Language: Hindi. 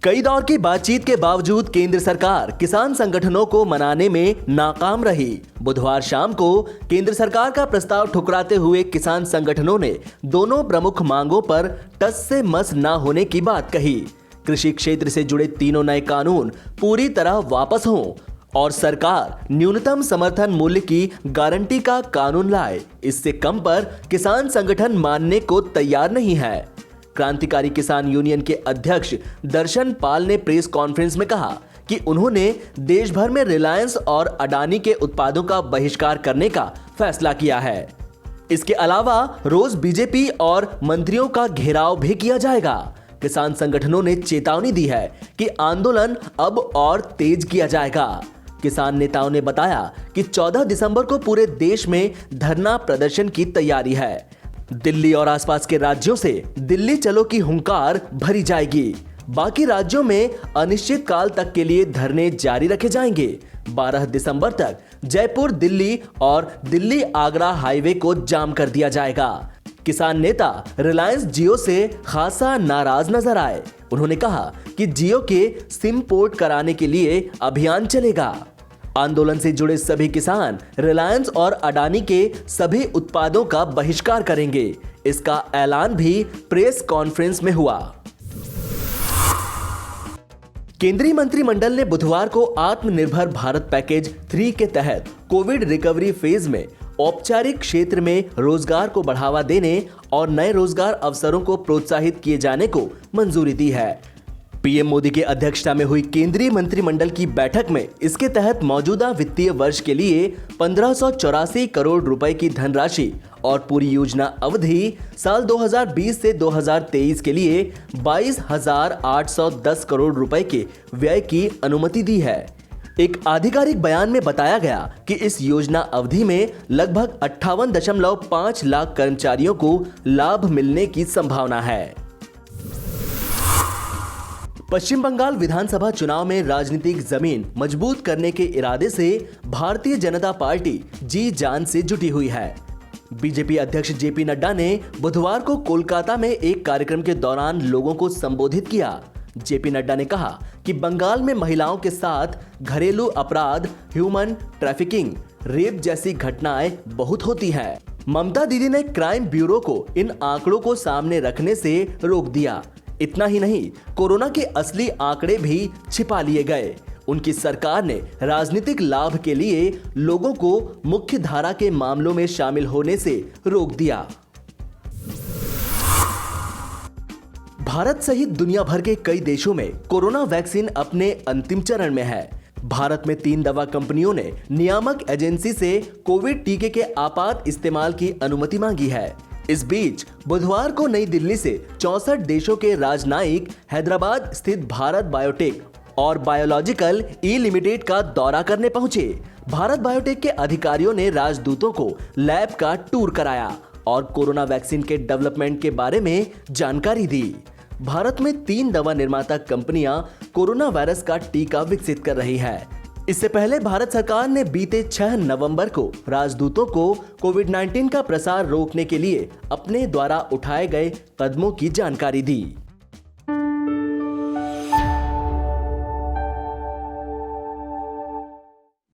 कई दौर की बातचीत के बावजूद केंद्र सरकार किसान संगठनों को मनाने में नाकाम रही। बुधवार शाम को केंद्र सरकार का प्रस्ताव ठुकराते हुए किसान संगठनों ने दोनों प्रमुख मांगों पर टस से मस न होने की बात कही। कृषि क्षेत्र से जुड़े तीनों नए कानून पूरी तरह वापस हों और सरकार न्यूनतम समर्थन मूल्य की गारंटी का कानून लाए। इससे कम पर किसान संगठन मानने को तैयार नहीं है। क्रांतिकारी किसान यूनियन के अध्यक्ष दर्शन पाल ने प्रेस कॉन्फ्रेंस में कहा कि उन्होंने देश भर में रिलायंस और अडानी के उत्पादों का बहिष्कार करने का फैसला किया है। इसके अलावा रोज बीजेपी और मंत्रियों का घेराव भी किया जाएगा। किसान संगठनों ने चेतावनी दी है कि आंदोलन अब और तेज किया जाएगा। किसान नेताओं ने बताया कि 14 दिसंबर को पूरे देश में धरना प्रदर्शन की तैयारी है। दिल्ली और आसपास के राज्यों से दिल्ली चलो की हुंकार भरी जाएगी। बाकी राज्यों में अनिश्चित काल तक के लिए धरने जारी रखे जाएंगे। 12 दिसंबर तक जयपुर दिल्ली और दिल्ली आगरा हाईवे को जाम कर दिया जाएगा। किसान नेता रिलायंस जियो से खासा नाराज नजर आए। उन्होंने कहा कि जियो के सिम पोर्ट कराने के लिए अभियान चलेगा। आंदोलन से जुड़े सभी किसान रिलायंस और अडानी के सभी उत्पादों का बहिष्कार करेंगे। इसका ऐलान भी प्रेस कॉन्फ्रेंस में हुआ। केंद्रीय मंत्रिमंडल ने बुधवार को आत्मनिर्भर भारत पैकेज 3 के तहत कोविड रिकवरी फेज में औपचारिक क्षेत्र में रोजगार को बढ़ावा देने और नए रोजगार अवसरों को प्रोत्साहित किए जाने को मंजूरी दी है। पीएम मोदी की अध्यक्षता में हुई केंद्रीय मंत्रिमंडल की बैठक में इसके तहत मौजूदा वित्तीय वर्ष के लिए 1584 करोड़ रुपए की धनराशि और पूरी योजना अवधि साल 2020 से 2023 के लिए 22,810 करोड़ रुपए के व्यय की अनुमति दी है। एक आधिकारिक बयान में बताया गया कि इस योजना अवधि में लगभग 58.5 लाख कर्मचारियों को लाभ मिलने की संभावना है। पश्चिम बंगाल विधानसभा चुनाव में राजनीतिक जमीन मजबूत करने के इरादे से भारतीय जनता पार्टी जी जान से जुटी हुई है। बीजेपी अध्यक्ष जेपी नड्डा ने बुधवार को कोलकाता में एक कार्यक्रम के दौरान लोगों को संबोधित किया। जेपी नड्डा ने कहा कि बंगाल में महिलाओं के साथ घरेलू अपराध, ह्यूमन ट्रैफिकिंग, रेप जैसी घटनाएं बहुत होती हैं। ममता दीदी ने क्राइम ब्यूरो को इन आंकड़ों को सामने रखने से रोक दिया। इतना ही नहीं, कोरोना के असली आंकड़े भी छिपा लिए गए। उनकी सरकार ने राजनीतिक लाभ के लिए लोगों को मुख्य धारा के मामलों में शामिल होने से रोक दिया। भारत सहित दुनिया भर के कई देशों में कोरोना वैक्सीन अपने अंतिम चरण में है। भारत में 3 दवा कंपनियों ने नियामक एजेंसी से कोविड टीके के आपात इस्तेमाल की अनुमति मांगी है। इस बीच बुधवार को नई दिल्ली से 64 देशों के राजनयिक हैदराबाद स्थित भारत बायोटेक और बायोलॉजिकल ई लिमिटेड का दौरा करने पहुंचे। भारत बायोटेक के अधिकारियों ने राजदूतों को लैब का टूर कराया और कोरोना वैक्सीन के डेवलपमेंट के बारे में जानकारी दी। भारत में 3 दवा निर्माता कंपनियां कोरोना वायरस का टीका विकसित कर रही है। इससे पहले भारत सरकार ने बीते 6 नवंबर को राजदूतों को कोविड-19 का प्रसार रोकने के लिए अपने द्वारा उठाए गए कदमों की जानकारी दी।